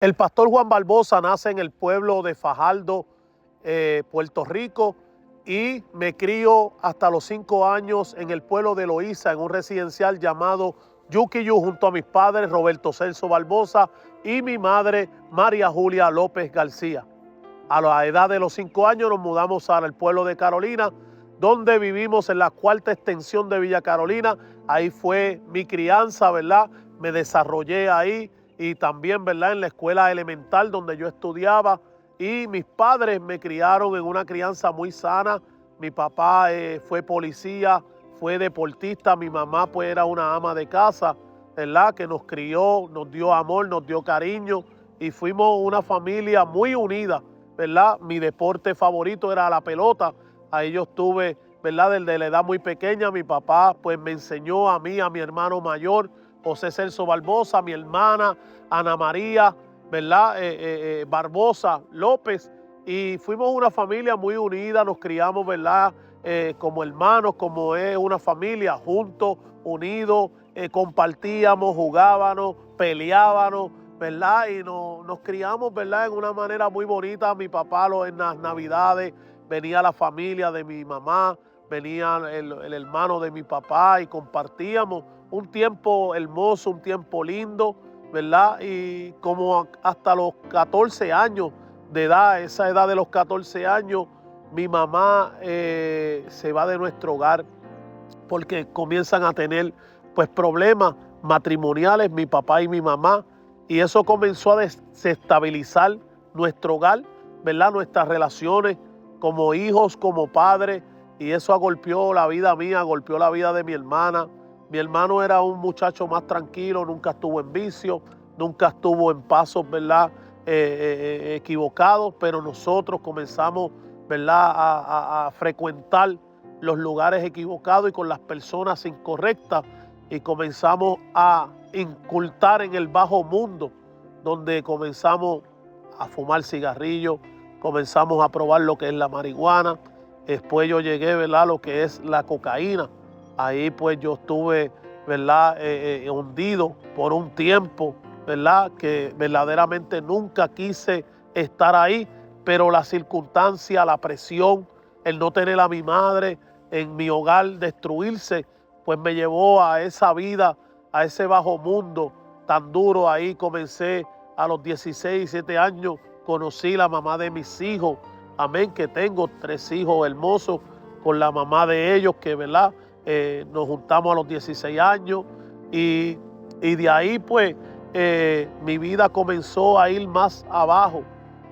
El pastor Juan Barbosa nace en el pueblo de Fajardo, Puerto Rico, y me crío hasta los 5 años en el pueblo de Loíza, en un residencial llamado Yuquiyú, junto a mis padres Roberto Celso Barbosa y mi madre María Julia López García. A la edad de los 5 años nos mudamos al pueblo de Carolina, donde vivimos en la 4ª extensión de Villa Carolina. Ahí fue mi crianza, ¿verdad? Me desarrollé ahí y también, ¿verdad?, en la escuela elemental donde yo estudiaba. Y mis padres me criaron en una crianza muy sana. Mi papá fue policía, fue deportista, mi mamá pues era una ama de casa, ¿verdad?, que nos crió, nos dio amor, nos dio cariño y fuimos una familia muy unida, ¿verdad? Mi deporte favorito era la pelota. Ahí yo estuve, ¿verdad?, desde la edad muy pequeña. Mi papá pues me enseñó a mí, a mi hermano mayor, José Celso Barbosa, a mi hermana Ana María, ¿verdad?, Barbosa López, y fuimos una familia muy unida, nos criamos, ¿verdad?, como hermanos, como es una familia, juntos, unidos, compartíamos, jugábamos, peleábamos, ¿verdad? Y nos criamos, ¿verdad?, en una manera muy bonita. Mi papá en las Navidades venía la familia de mi mamá, venía el hermano de mi papá y compartíamos un tiempo hermoso, un tiempo lindo, ¿verdad? Y como hasta los 14 años de edad, esa edad de los 14 años, mi mamá se va de nuestro hogar porque comienzan a tener pues problemas matrimoniales, mi papá y mi mamá, y eso comenzó a desestabilizar nuestro hogar, ¿verdad?, nuestras relaciones como hijos, como padres, y eso golpeó la vida mía, golpeó la vida de mi hermana. Mi hermano era un muchacho más tranquilo, nunca estuvo en vicio, nunca estuvo en pasos, ¿verdad?, equivocados, pero nosotros comenzamos, ¿verdad?, a frecuentar los lugares equivocados y con las personas incorrectas, y comenzamos a incultar en el bajo mundo, donde comenzamos a fumar cigarrillos, comenzamos a probar lo que es la marihuana. Después yo llegué, ¿verdad?, a lo que es la cocaína. Ahí pues yo estuve, ¿verdad?, hundido por un tiempo, ¿verdad?, que verdaderamente nunca quise estar ahí, pero la circunstancia, la presión, el no tener a mi madre en mi hogar, destruirse, pues me llevó a esa vida, a ese bajo mundo tan duro. Ahí comencé a los 16, 17 años, conocí la mamá de mis hijos, amén, que tengo 3 hijos hermosos con la mamá de ellos, que, ¿verdad?, nos juntamos a los 16 años y de ahí pues mi vida comenzó a ir más abajo,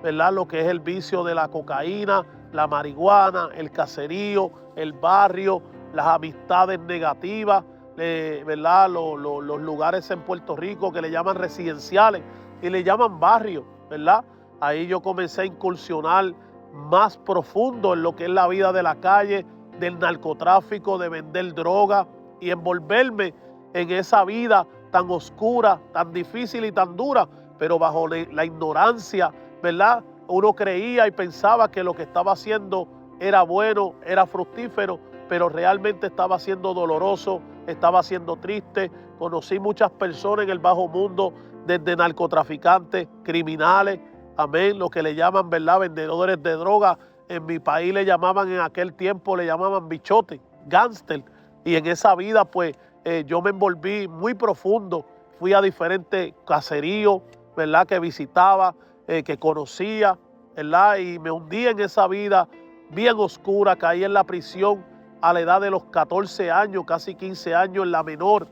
¿verdad?, lo que es el vicio de la cocaína, la marihuana, el caserío, el barrio, las amistades negativas, ¿verdad?, los lugares en Puerto Rico que le llaman residenciales y le llaman barrios, ¿verdad? Ahí yo comencé a incursionar más profundo en lo que es la vida de la calle, del narcotráfico, de vender droga y envolverme en esa vida tan oscura, tan difícil y tan dura, pero bajo la ignorancia, ¿verdad? Uno creía y pensaba que lo que estaba haciendo era bueno, era fructífero, pero realmente estaba siendo doloroso, estaba siendo triste. Conocí muchas personas en el bajo mundo, desde narcotraficantes, criminales, amén, lo que le llaman, ¿verdad?, vendedores de droga. En mi país le llamaban, en aquel tiempo le llamaban bichote, gángster. Y en esa vida pues yo me envolví muy profundo. Fui a diferentes caseríos, ¿verdad?, que visitaba, que conocía, ¿verdad?, y me hundí en esa vida bien oscura. Caí en la prisión a la edad de los 14 años, casi 15 años, en la menor.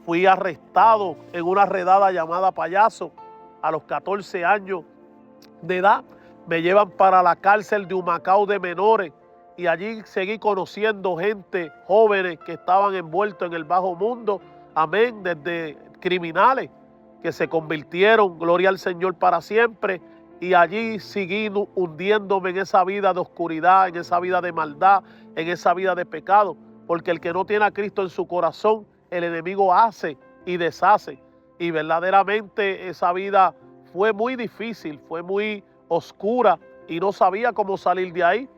Fui arrestado en una redada llamada Payaso a los 14 años de edad. Me llevan para la cárcel de Humacao de menores y allí seguí conociendo gente, jóvenes que estaban envueltos en el bajo mundo, amén, desde criminales que se convirtieron, gloria al Señor, para siempre. Y allí seguí hundiéndome en esa vida de oscuridad, en esa vida de maldad, en esa vida de pecado, porque el que no tiene a Cristo en su corazón, el enemigo hace y deshace. Y verdaderamente esa vida fue muy difícil, fue muy oscura y no sabía cómo salir de ahí.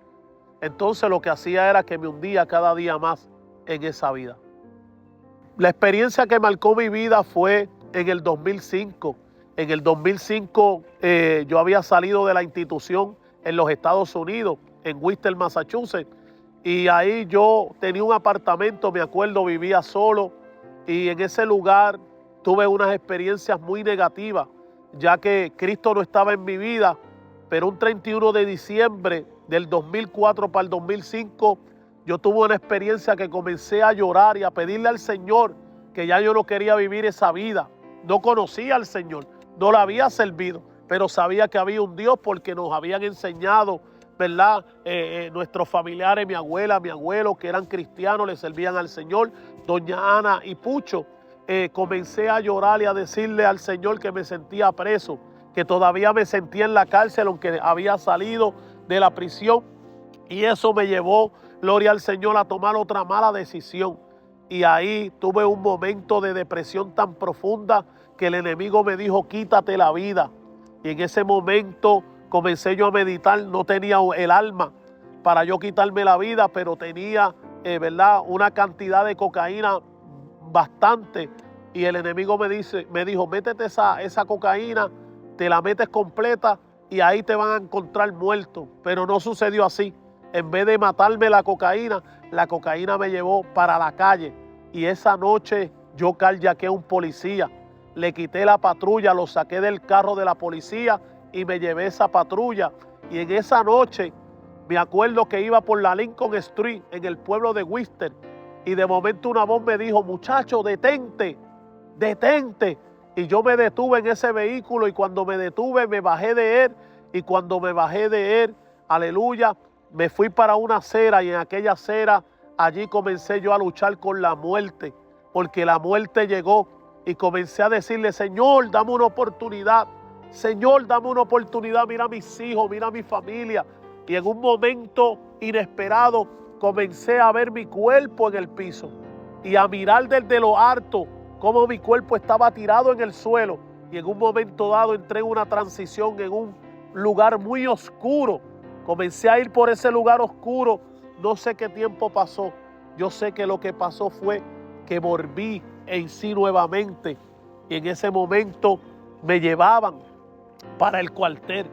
Entonces lo que hacía era que me hundía cada día más en esa vida. La experiencia que marcó mi vida fue en el 2005, En el 2005 yo había salido de la institución en los Estados Unidos, en Worcester, Massachusetts, y ahí yo tenía un apartamento, me acuerdo, vivía solo, y en ese lugar tuve unas experiencias muy negativas, ya que Cristo no estaba en mi vida, pero un 31 de diciembre del 2004 para el 2005, yo tuve una experiencia que comencé a llorar y a pedirle al Señor que ya yo no quería vivir esa vida. No conocía al Señor, no lo había servido, pero sabía que había un Dios porque nos habían enseñado, ¿verdad? Nuestros familiares, mi abuela, mi abuelo, que eran cristianos, le servían al Señor, doña Ana y Pucho. Comencé a llorar y a decirle al Señor que me sentía preso, que todavía me sentía en la cárcel, aunque había salido de la prisión. Y eso me llevó, gloria al Señor, a tomar otra mala decisión. Y ahí tuve un momento de depresión tan profunda que el enemigo me dijo, quítate la vida. Y en ese momento comencé yo a meditar, no tenía el alma para yo quitarme la vida, pero tenía, ¿verdad?, una cantidad de cocaína bastante. Y el enemigo me dijo, métete esa cocaína, te la metes completa y ahí te van a encontrar muerto. Pero no sucedió así. En vez de matarme la cocaína me llevó para la calle. Y esa noche yo carjaqueé a un policía, le quité la patrulla, lo saqué del carro de la policía y me llevé esa patrulla. Y en esa noche me acuerdo que iba por la Lincoln Street en el pueblo de Worcester y de momento una voz me dijo, muchacho, detente, detente. Y yo me detuve en ese vehículo y cuando me detuve me bajé de él y cuando me bajé de él, aleluya, me fui para una acera y en aquella acera allí comencé yo a luchar con la muerte, porque la muerte llegó y comencé a decirle, Señor, dame una oportunidad, Señor, dame una oportunidad, mira a mis hijos, mira a mi familia. Y en un momento inesperado comencé a ver mi cuerpo en el piso y a mirar desde lo alto cómo mi cuerpo estaba tirado en el suelo. Y en un momento dado entré en una transición en un lugar muy oscuro. Comencé a ir por ese lugar oscuro. No sé qué tiempo pasó. Yo sé que lo que pasó fue que volví en sí nuevamente. Y en ese momento me llevaban para el cuartel.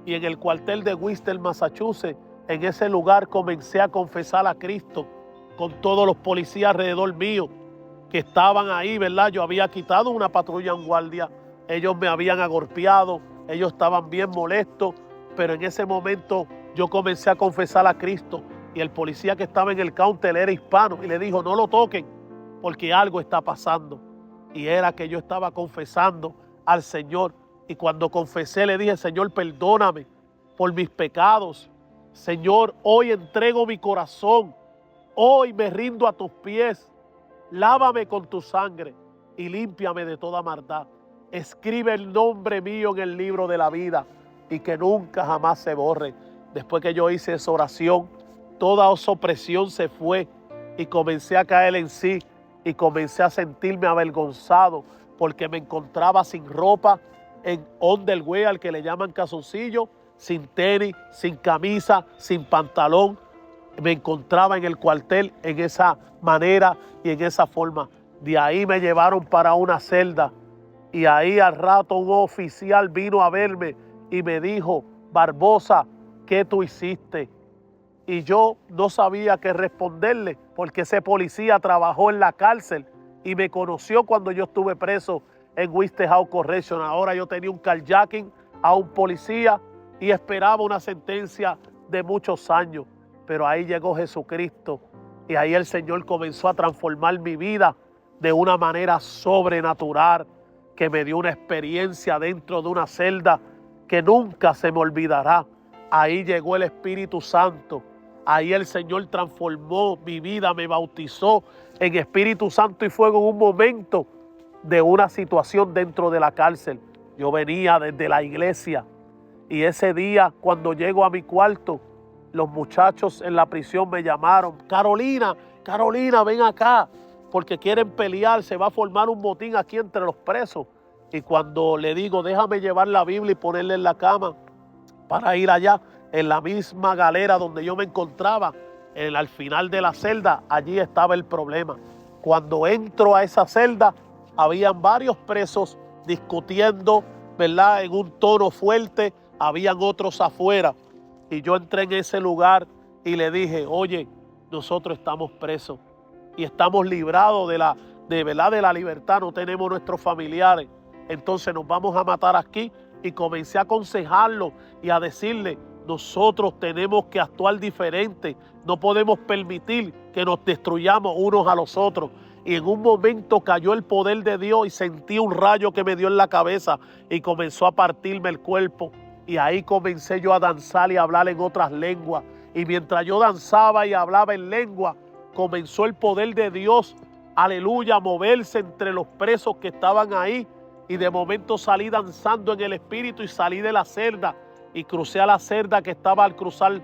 Y en el cuartel de Worcester, Massachusetts, en ese lugar comencé a confesar a Cristo con todos los policías alrededor mío que estaban ahí, ¿verdad? Yo había quitado una patrulla en guardia. Ellos me habían agolpeado. Ellos estaban bien molestos. Pero en ese momento yo comencé a confesar a Cristo y el policía que estaba en el counter era hispano y le dijo, no lo toquen porque algo está pasando. Y era que yo estaba confesando al Señor y cuando confesé le dije, Señor, perdóname por mis pecados. Señor, hoy entrego mi corazón, hoy me rindo a tus pies. Lávame con tu sangre y límpiame de toda maldad. Escribe el nombre mío en el libro de la vida y que nunca jamás se borre. Después que yo hice esa oración, toda esa opresión se fue y comencé a caer en sí y comencé a sentirme avergonzado porque me encontraba sin ropa, en underwear, que le llaman calzoncillo, sin tenis, sin camisa, sin pantalón. Me encontraba en el cuartel en esa manera y en esa forma. De ahí me llevaron para una celda y ahí al rato un oficial vino a verme y me dijo, Barbosa, ¿qué tú hiciste? Y yo no sabía qué responderle porque ese policía trabajó en la cárcel y me conoció cuando yo estuve preso en Worcester House Correction. Ahora yo tenía un carjacking a un policía y esperaba una sentencia de muchos años. Pero ahí llegó Jesucristo y ahí el Señor comenzó a transformar mi vida de una manera sobrenatural, que me dio una experiencia dentro de una celda que nunca se me olvidará. Ahí llegó el Espíritu Santo. Ahí el Señor transformó mi vida, me bautizó en Espíritu Santo y fue en un momento de una situación dentro de la cárcel. Yo venía desde la iglesia y ese día cuando llego a mi cuarto, los muchachos en la prisión me llamaron, Carolina, Carolina, ven acá, porque quieren pelear, se va a formar un motín aquí entre los presos. Y cuando le digo, déjame llevar la Biblia y ponerla en la cama para ir allá, en la misma galera donde yo me encontraba, al final de la celda, allí estaba el problema. Cuando entro a esa celda, habían varios presos discutiendo ¿verdad?, en un tono fuerte, habían otros afuera. Y yo entré en ese lugar y le dije, oye, nosotros estamos presos y estamos librados de la libertad, no tenemos nuestros familiares. Entonces nos vamos a matar aquí. Y comencé a aconsejarlo y a decirle, nosotros tenemos que actuar diferente. No podemos permitir que nos destruyamos unos a los otros. Y en un momento cayó el poder de Dios y sentí un rayo que me dio en la cabeza y comenzó a partirme el cuerpo. Y ahí comencé yo a danzar y a hablar en otras lenguas. Y mientras yo danzaba y hablaba en lengua, comenzó el poder de Dios, aleluya, a moverse entre los presos que estaban ahí. Y de momento salí danzando en el espíritu y salí de la celda y crucé a la celda que estaba al cruzar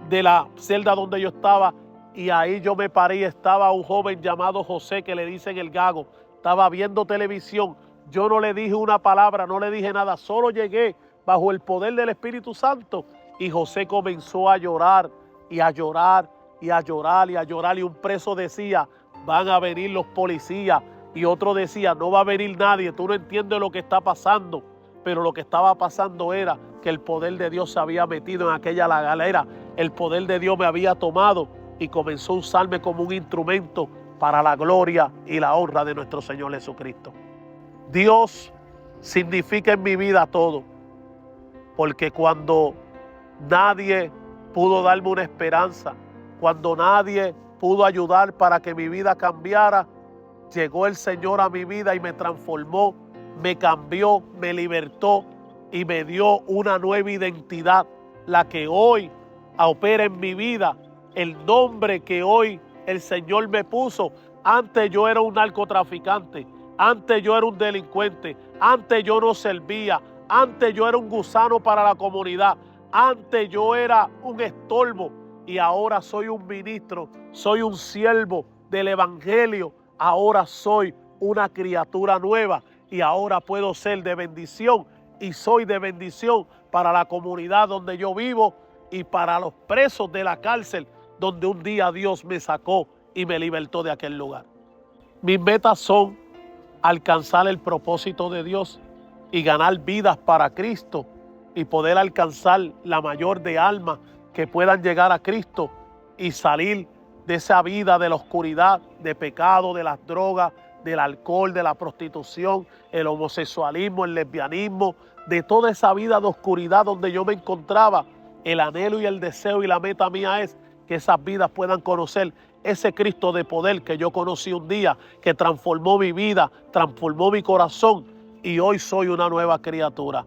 de la celda donde yo estaba. Y ahí yo me paré y estaba un joven llamado José, que le dicen el Gago. Estaba viendo televisión. Yo no le dije una palabra, no le dije nada. Solo llegué bajo el poder del Espíritu Santo. Y José comenzó a llorar y a llorar y a llorar y a llorar. Y un preso decía, van a venir los policías. Y otro decía, no va a venir nadie, tú no entiendes lo que está pasando. Pero lo que estaba pasando era que el poder de Dios se había metido en aquella galera. El poder de Dios me había tomado y comenzó a usarme como un instrumento para la gloria y la honra de nuestro Señor Jesucristo. Dios significa en mi vida todo. Porque cuando nadie pudo darme una esperanza, cuando nadie pudo ayudar para que mi vida cambiara, llegó el Señor a mi vida y me transformó, me cambió, me libertó y me dio una nueva identidad, la que hoy opera en mi vida, el nombre que hoy el Señor me puso. Antes yo era un narcotraficante, antes yo era un delincuente, antes yo no servía, antes yo era un gusano para la comunidad, antes yo era un estorbo y ahora soy un ministro, soy un siervo del Evangelio. Ahora soy una criatura nueva y ahora puedo ser de bendición y soy de bendición para la comunidad donde yo vivo y para los presos de la cárcel donde un día Dios me sacó y me libertó de aquel lugar. Mis metas son alcanzar el propósito de Dios y ganar vidas para Cristo y poder alcanzar la mayor de almas que puedan llegar a Cristo y salir de esa vida de la oscuridad, de pecado, de las drogas, del alcohol, de la prostitución, el homosexualismo, el lesbianismo, de toda esa vida de oscuridad donde yo me encontraba. El anhelo y el deseo y la meta mía es que esas vidas puedan conocer ese Cristo de poder que yo conocí un día, que transformó mi vida, transformó mi corazón y hoy soy una nueva criatura.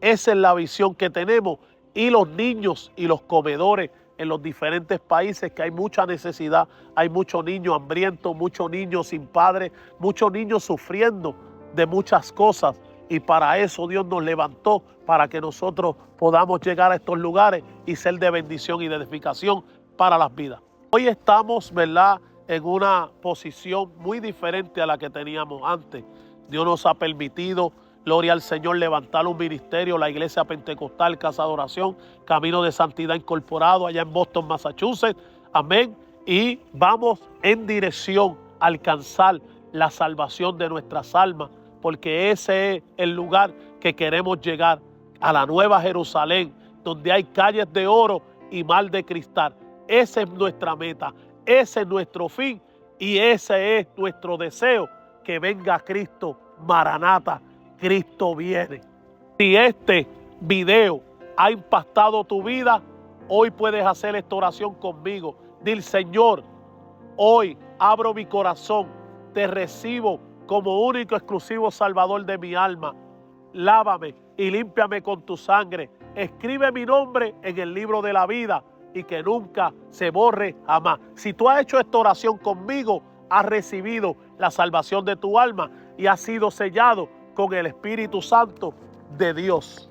Esa es la visión que tenemos y los niños y los comedores en los diferentes países, que hay mucha necesidad, hay muchos niños hambrientos, muchos niños sin padres, muchos niños sufriendo de muchas cosas y para eso Dios nos levantó, para que nosotros podamos llegar a estos lugares y ser de bendición y de edificación para las vidas. Hoy estamos, ¿verdad?, en una posición muy diferente a la que teníamos antes. Dios nos ha permitido, gloria al Señor, levantar un ministerio, la Iglesia Pentecostal Casa de Oración, Camino de Santidad Incorporado, allá en Boston, Massachusetts. Amén. Y vamos en dirección a alcanzar la salvación de nuestras almas, porque ese es el lugar que queremos llegar, a la Nueva Jerusalén, donde hay calles de oro y mar de cristal. Esa es nuestra meta, ese es nuestro fin y ese es nuestro deseo, que venga Cristo, Maranata. Cristo viene. Si este video ha impactado tu vida, hoy puedes hacer esta oración conmigo. Dile, Señor, hoy abro mi corazón, te recibo como único exclusivo Salvador de mi alma. Lávame y límpiame con tu sangre. Escribe mi nombre en el libro de la vida y que nunca se borre jamás. Si tú has hecho esta oración conmigo, has recibido la salvación de tu alma y has sido sellado con el Espíritu Santo de Dios.